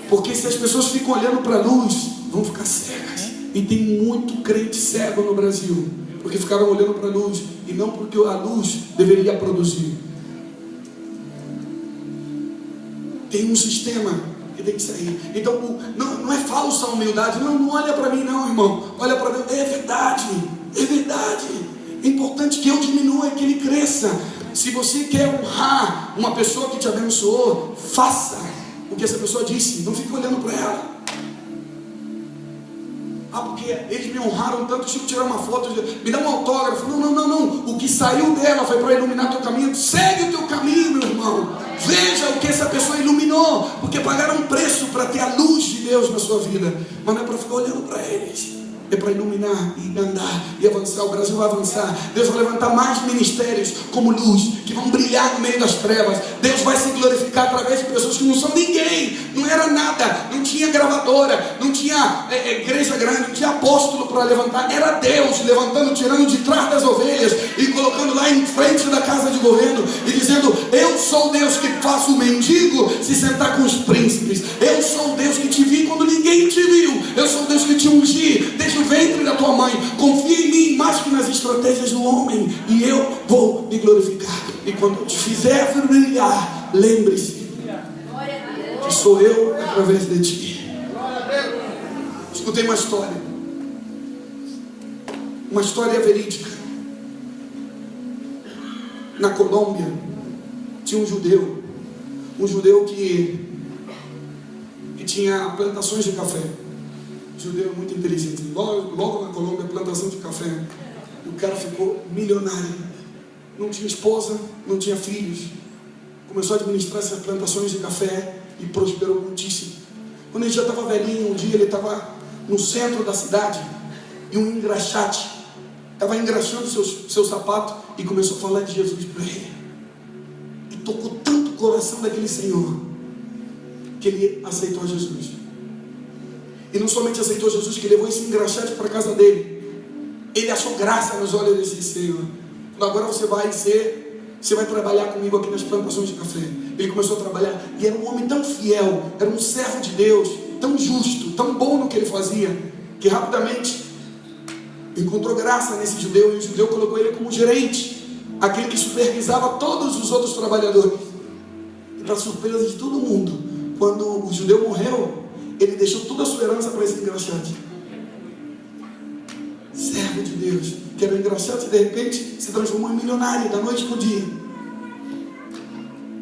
Porque se as pessoas ficam olhando para a luz, vão ficar cegas. E tem muito crente cego no Brasil, porque ficaram olhando para a luz, e não porque a luz deveria produzir. Tem um sistema que tem que sair. Então não é falsa a humildade. Não olha para mim não, irmão, olha para Deus. É verdade, é verdade. É importante que eu diminua e que ele cresça. Se você quer honrar uma pessoa que te abençoou, faça o que essa pessoa disse, não fique olhando para ela. Porque eles me honraram tanto, deixa eu tirar uma foto, me dá um autógrafo. Não. O que saiu dela foi para iluminar teu caminho. Segue o teu caminho, meu irmão. Veja o que essa pessoa iluminou, porque pagaram um preço para ter a luz de Deus na sua vida. Mas não é para ficar olhando para eles, é para iluminar e andar e avançar. O Brasil vai avançar. Deus vai levantar mais ministérios como luz, que vão brilhar no meio das trevas. Deus vai se glorificar através de pessoas que não são ninguém, não era nada, não tinha gravadora, não tinha igreja grande, não tinha apóstolo para levantar. Era Deus levantando, tirando de trás das ovelhas e colocando lá em frente da casa de governo e dizendo: eu sou o Deus que faço o mendigo se sentar com os príncipes. Eu sou o Deus que te vi quando ninguém te viu. Eu sou o Deus que te ungi desde o ventre da tua mãe. Confia em mim mais que nas estratégias do homem, e eu vou me glorificar. E quando eu te fizer brilhar, lembre-se que sou eu através de ti. Escutei uma história verídica. Na Colômbia tinha um judeu que tinha plantações de café. Judeu muito inteligente. Logo na Colômbia, plantação de café. O cara ficou milionário. Não tinha esposa, não tinha filhos. Começou a administrar essas plantações de café e prosperou muitíssimo. Quando ele já estava velhinho, um dia ele estava no centro da cidade e um engraxate estava engraxando seu sapato e começou a falar de Jesus para ele. E tocou tanto o coração daquele senhor que ele aceitou Jesus. E não somente aceitou Jesus, que levou esse engraxate para a casa dele. Ele achou graça nos olhos desse senhor. Falou: agora você vai trabalhar comigo aqui nas plantações de café. Ele começou a trabalhar, e era um homem tão fiel, era um servo de Deus, tão justo, tão bom no que ele fazia, que rapidamente encontrou graça nesse judeu, e o judeu colocou ele como gerente, aquele que supervisava todos os outros trabalhadores. E para surpresa de todo mundo, quando o judeu morreu, ele deixou toda a sua herança para esse engraxate. Servo de Deus, que era um engraxate, de repente se transformou em milionário da noite para o dia.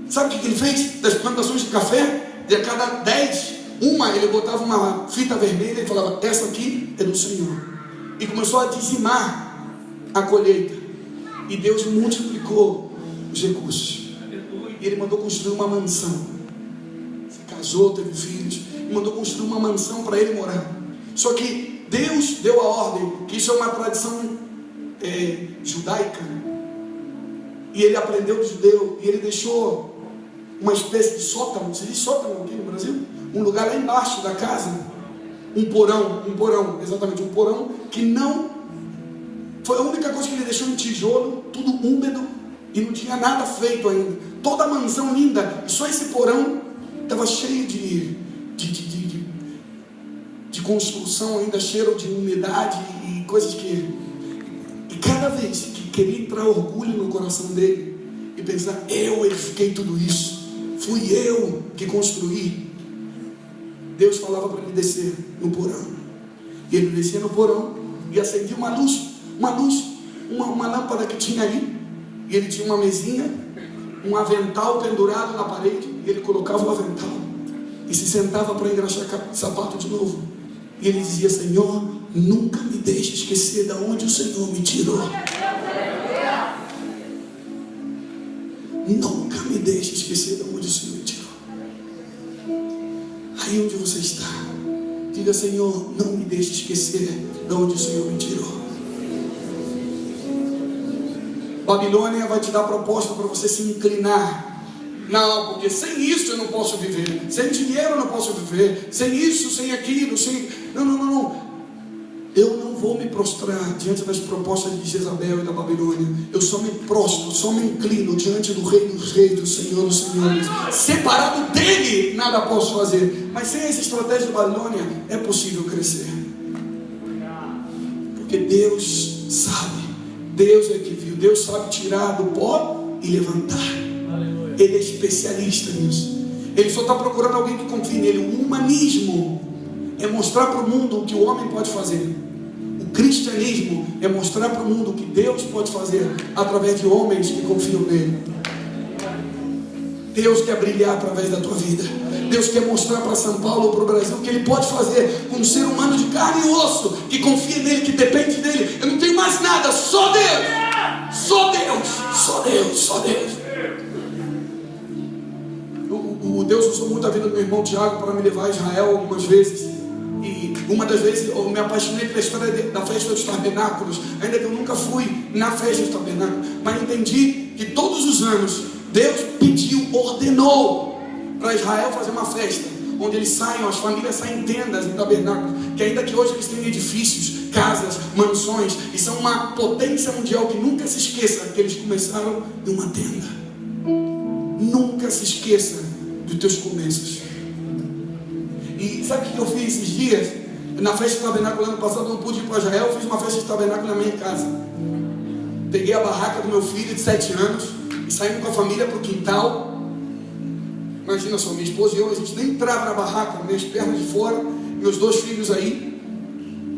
Sabe o que ele fez? Das plantações de café, de a cada 10, ele botava uma fita vermelha e falava: essa aqui é do Senhor. E começou a dizimar a colheita, e Deus multiplicou os recursos. E ele mandou construir uma mansão. Se casou, teve filhos, e mandou construir uma mansão para ele morar. Só que Deus deu a ordem, que isso é uma tradição judaica, e ele aprendeu do judeu, e ele deixou uma espécie de sótão. Você diz sótão aqui no Brasil? Um lugar lá embaixo da casa, um porão, exatamente, um porão que não foi a única coisa que ele deixou em tijolo, tudo úmido, e não tinha nada feito ainda. Toda a mansão linda, e só esse porão estava cheio de construção, ainda cheiro de umidade e coisas que... E cada vez que queria entrar orgulho no coração dele e pensar: eu edifiquei tudo isso, fui eu que construí, Deus falava para ele descer no porão. E ele descia no porão e acendia uma lâmpada que tinha ali, e ele tinha uma mesinha, um avental pendurado na parede, e ele colocava o avental e se sentava para engraxar sapato de novo. E ele dizia: Senhor, nunca me deixe esquecer de onde o Senhor me tirou. Nunca me deixe esquecer de onde o Senhor me tirou. Aí onde você está, diga: Senhor, não me deixe esquecer de onde o Senhor me tirou. Babilônia vai te dar proposta para você se inclinar. Não, porque sem isso eu não posso viver. Sem dinheiro eu não posso viver. Sem isso, sem aquilo, sem... Não. Eu não vou me prostrar diante das propostas de Jezabel e da Babilônia. Eu só me prostro, só me inclino diante do Rei dos Reis, do Senhor dos Senhores. Separado dele, nada posso fazer. Mas sem essa estratégia de Babilônia, é possível crescer. Porque Deus sabe. Deus é que viu. Deus sabe tirar do pó e levantar. Ele é especialista nisso. Ele só está procurando alguém que confie nele. O humanismo é mostrar para o mundo o que o homem pode fazer. O cristianismo é mostrar para o mundo o que Deus pode fazer através de homens que confiam nele. Deus quer brilhar através da tua vida. Deus quer mostrar para São Paulo, para o Brasil, o que Ele pode fazer com um ser humano de carne e osso, que confia nele, que depende dele. Eu não tenho mais nada, só Deus. Só Deus. Só Deus. Só Deus. Deus usou muito a vida do meu irmão Tiago para me levar a Israel algumas vezes. E uma das vezes eu me apaixonei pela história da festa dos tabernáculos. Ainda que eu nunca fui na festa dos tabernáculos, mas entendi que todos os anos Deus pediu, ordenou para Israel fazer uma festa, onde eles saiam, as famílias saem em tendas, em tabernáculos, que ainda que hoje eles têm edifícios, casas, mansões, e são uma potência mundial, que nunca se esqueça que eles começaram em uma tenda. Nunca se esqueça dos teus começos. E sabe o que eu fiz esses dias? Na festa de tabernáculo ano passado eu não pude ir para Israel. Eu fiz uma festa de tabernáculo na minha casa. Peguei a barraca do meu filho de 7 anos e saímos com a família para o quintal. Imagina só, minha esposa e eu, a gente nem entrava na barraca, minhas pernas de fora, meus 2 filhos aí,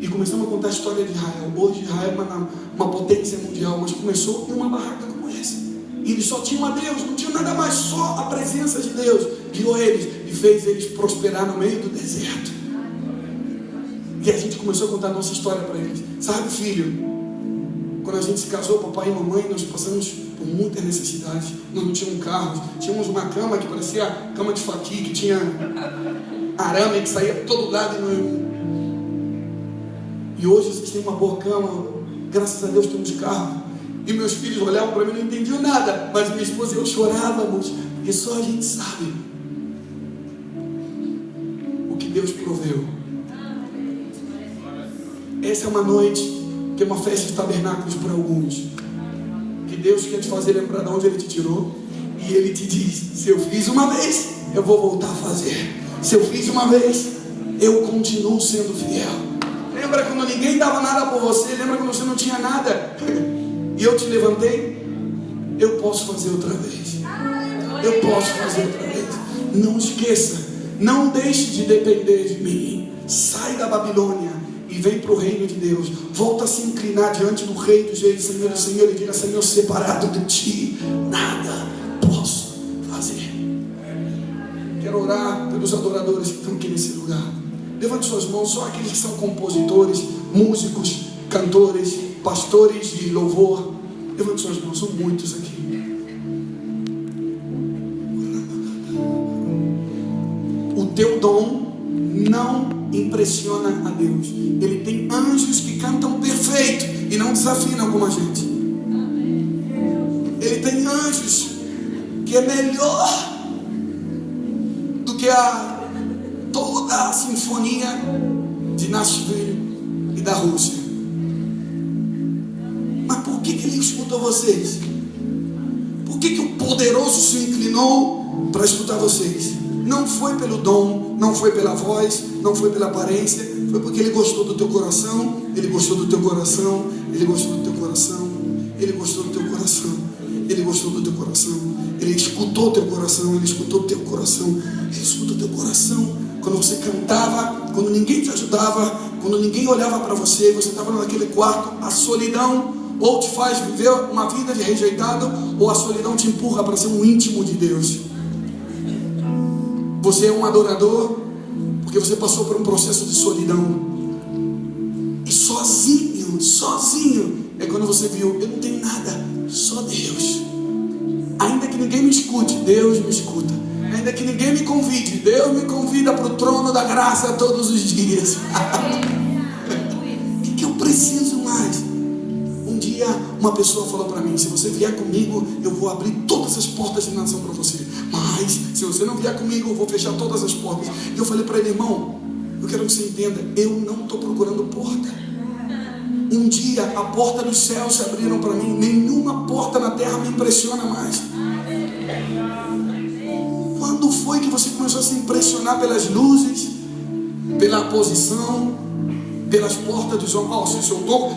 e começamos a contar a história de Israel. Hoje Israel é uma potência mundial, mas começou em uma barraca como essa. E eles só tinham a Deus, não tinham nada mais, só a presença de Deus guiou eles e fez eles prosperar no meio do deserto. E a gente começou a contar a nossa história para eles. Sabe, filho, quando a gente se casou, papai e mamãe, nós passamos por muitas necessidades. Nós não tínhamos carros, tínhamos uma cama que parecia cama de faqui, que tinha arame que saía por todo lado. E hoje vocês têm uma boa cama, graças a Deus temos carro. E meus filhos olhavam para mim e não entendiam nada, mas minha esposa e eu chorávamos, porque só a gente sabe o que Deus proveu. Essa é uma noite que é uma festa de tabernáculos para alguns, que Deus quer te fazer lembrar de onde Ele te tirou, e Ele te diz: se eu fiz uma vez, eu vou voltar a fazer. Se eu fiz uma vez, eu continuo sendo fiel. Lembra quando ninguém dava nada por você? Lembra quando você não tinha nada? E eu te levantei? Eu posso fazer outra vez. Eu posso fazer outra vez. Não esqueça, não deixe de depender de mim. Sai da Babilônia e vem para o reino de Deus. Volta a se inclinar diante do Rei dos Reis, Senhor do Senhor, e diga: Senhor, separado de ti, nada posso fazer. Quero orar pelos adoradores que estão aqui nesse lugar. Levante suas mãos, só aqueles que são compositores, músicos, cantores, pastores de louvor. Levante suas mãos, são muitos aqui. O teu dom não impressiona a Deus. Ele tem anjos que cantam perfeito e não desafinam como a gente. Ele tem anjos que é melhor do que toda a sinfonia de Nashville e da Rússia. Mas por que Ele escuta vocês? Por que o poderoso se inclinou para escutar vocês? Não foi pelo dom, não foi pela voz, não foi pela aparência, foi porque Ele gostou do teu coração. Ele gostou do teu coração. Ele gostou do teu coração. Ele gostou do teu coração. Ele gostou do teu coração. Ele escutou o teu coração. Ele escutou o teu coração. Ele escutou o teu coração. Quando você cantava, quando ninguém te ajudava, quando ninguém olhava para você, você estava naquele quarto, a solidão ou te faz viver uma vida de rejeitado, ou a solidão te empurra para ser um íntimo de Deus. você é um adorador porque você passou por um processo de solidão. E sozinho é quando você viu: eu não tenho nada, só Deus. Ainda que ninguém me escute, Deus me escuta. Ainda que ninguém me convide, Deus me convida para o trono da graça todos os dias. O que eu preciso mais? Um dia uma pessoa falou para mim: se você vier comigo, eu vou abrir todas as portas de nação para você. Mas se você não vier comigo, eu vou fechar todas as portas. E eu falei para ele: irmão, eu quero que você entenda, eu não estou procurando porta. Um dia a porta dos céus se abriram para mim. Nenhuma porta na terra me impressiona mais. Quando foi que você começou a se impressionar pelas luzes, pela posição, pelas portas dos homens?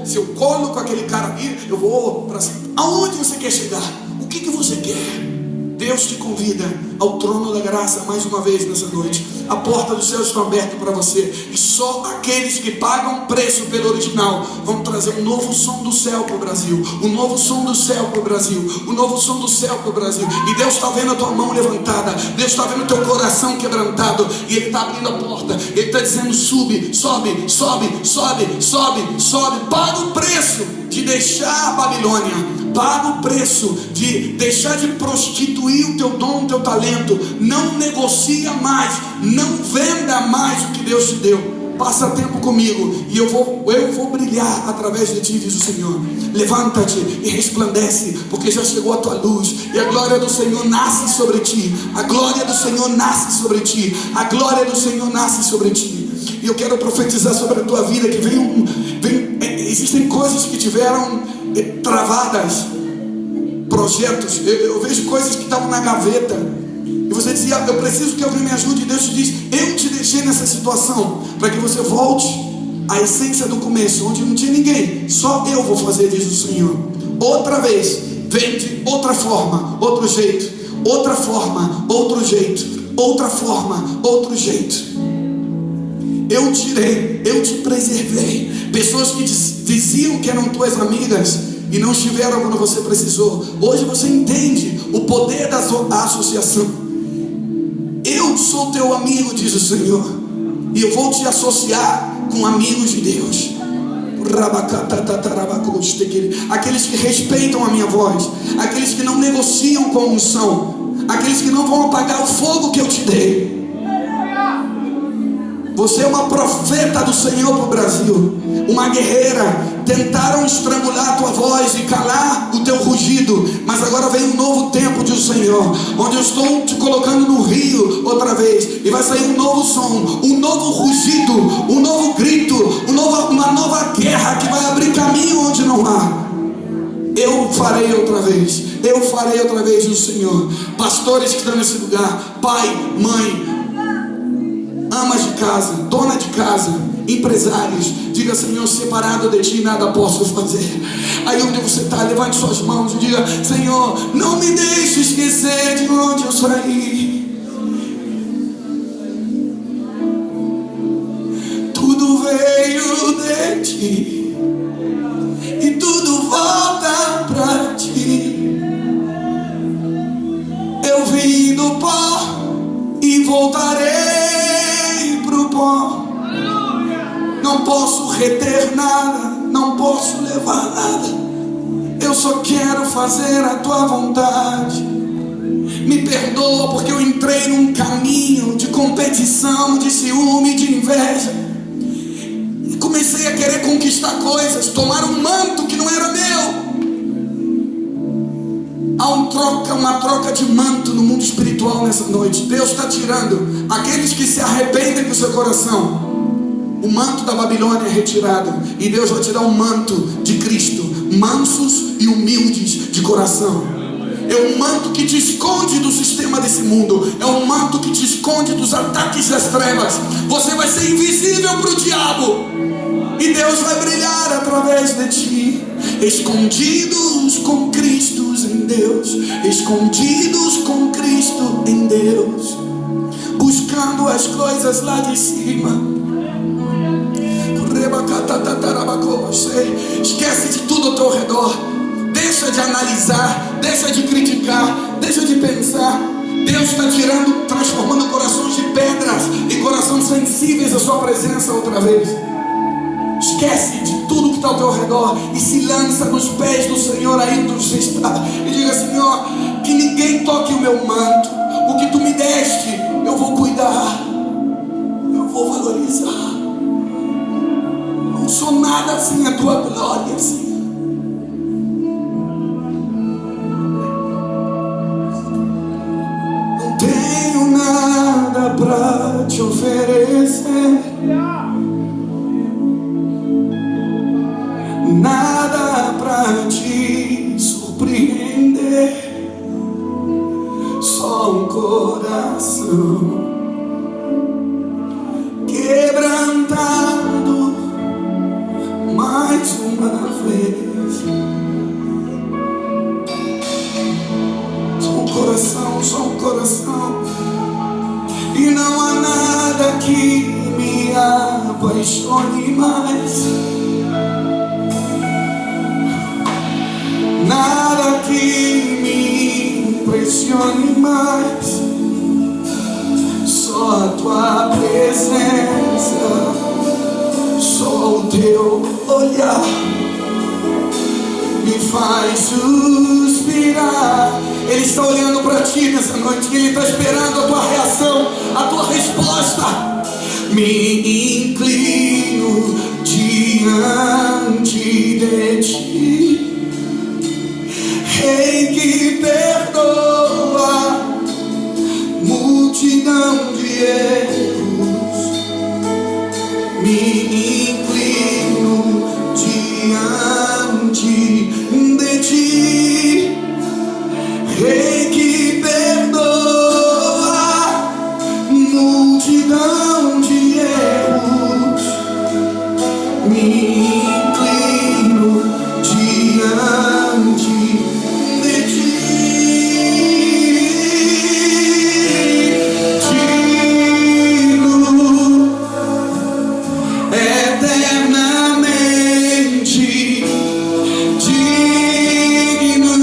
Se eu colo com aquele cara aqui, eu vou para cima. Aonde você quer chegar? O que você quer? Deus te convida ao trono da graça mais uma vez nessa noite. A porta do céu está aberta para você. E só aqueles que pagam preço pelo original vão trazer um novo som do céu para o Brasil. Um novo som do céu para o Brasil. Um novo som do céu para o Brasil. E Deus está vendo a tua mão levantada. Deus está vendo o teu coração quebrantado. E Ele está abrindo a porta. Ele está dizendo: sobe, sobe, sobe, sobe, sobe, sobe. Paga o preço de deixar a Babilônia. Paga o preço de deixar de prostituir o teu dom, o teu talento. Não negocia mais. Não venda mais o que Deus te deu. Passa tempo comigo e eu vou brilhar através de ti, diz o Senhor. Levanta-te e resplandece, porque já chegou a tua luz. E a glória do Senhor nasce sobre ti. A glória do Senhor nasce sobre ti. A glória do Senhor nasce sobre ti. E eu quero profetizar sobre a tua vida que existem coisas que tiveram travadas, projetos. Eu vejo coisas que estavam na gaveta. E você dizia: eu preciso que alguém me ajude. E Deus te diz: eu te deixei nessa situação para que você volte à essência do começo, onde não tinha ninguém. Só eu vou fazer, diz o Senhor. Outra vez, vem de outra forma, outro jeito. Outra forma, outro jeito. Outra forma, outro jeito. Eu tirei, eu te preservei. Pessoas que diziam que eram tuas amigas e não estiveram quando você precisou. Hoje você entende o poder da associação. Eu sou teu amigo, diz o Senhor, e eu vou te associar com amigos de Deus. Aqueles que respeitam a minha voz, aqueles que não negociam com a unção, aqueles que não vão apagar o fogo que eu te dei. Você é uma profeta do Senhor para o Brasil, uma guerreira. Tentaram estrangular a tua voz e calar o teu rugido, mas agora vem um novo tempo, diz o Senhor, onde eu estou te colocando no rio outra vez, e vai sair um novo som, um novo rugido, um novo grito, uma nova guerra que vai abrir caminho onde não há. Eu farei outra vez, diz o Senhor. Pastores que estão nesse lugar, pai, mãe, amas de casa, dona de casa, empresários, diga: Senhor, separado de ti nada posso fazer. Aí onde você está, levante suas mãos e diga: Senhor, não me deixe esquecer de onde eu saí. Tudo veio de ti e tudo volta pra ti. Eu vim do pó e voltarei pro pó. Não posso reter nada, não posso levar nada. Eu só quero fazer a tua vontade. Me perdoa porque eu entrei num caminho de competição, de ciúme, de inveja. E comecei a querer conquistar coisas, tomar um manto que não era meu. Há uma troca de manto no mundo espiritual nessa noite. Deus está tirando aqueles que se arrependem do seu coração. O manto da Babilônia é retirado e Deus vai te dar um manto de Cristo, mansos e humildes de coração. É um manto que te esconde do sistema desse mundo. É um manto que te esconde dos ataques das trevas. Você vai ser invisível para o diabo e Deus vai brilhar através de ti. Escondidos com Cristo em Deus, escondidos com Cristo em Deus, buscando as coisas lá de cima. Esquece de tudo ao teu redor. Deixa de analisar, deixa de criticar, deixa de pensar. Deus está transformando corações corações de pedras e corações sensíveis à sua presença outra vez. Esquece de tudo que está ao teu redor e se lança nos pés do Senhor aí onde você está. E diga: Senhor, que ninguém toque o meu manto. O que tu me deste, eu vou cuidar, eu vou valorizar. Não sou nada sem a tua glória, Senhor. Não tenho nada para te oferecer, nada pra te surpreender, só um coração quebrantado mais uma vez. Só um coração, e não há nada que me apaixone mais, nada que me impressione mais, só a tua presença, só o teu olhar me faz suspirar. Ele está olhando para ti nessa noite, Ele está esperando a tua reação, a tua resposta. Me inclino diante de ti, Rei que perdoa multidão de erros. Me inclino diante de ti, Rei que perdoa multidão de erros. Me inclino diante de ti, digno, eternamente digno,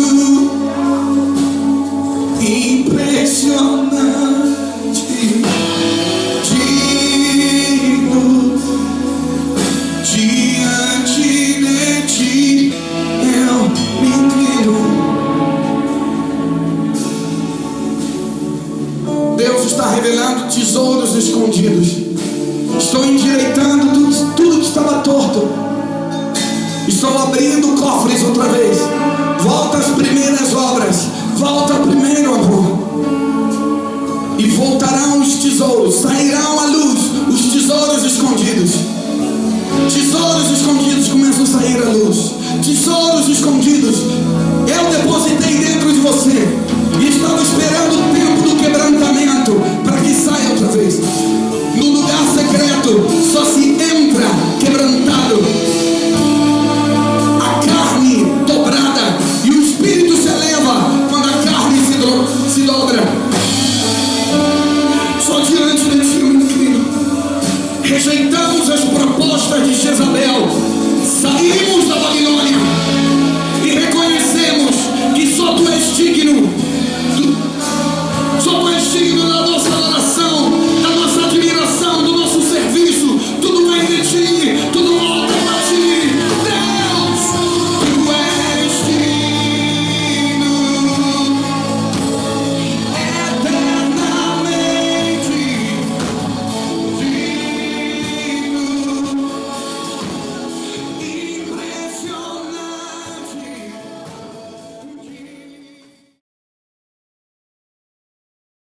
impressionante, digno, diante de ti eu me inclino. Deus está revelando tesouros escondidos. Estou endireitando tudo que estava torto. Estou abrindo cofres outra vez. Volta às primeiras obras. Volta ao primeiro amor. E voltarão os tesouros. Sairão à luz os tesouros escondidos. Tesouros escondidos começam a sair à luz. Tesouros escondidos eu depositei dentro de você. E estava esperando o tempo do quebrantamento para que saia outra vez.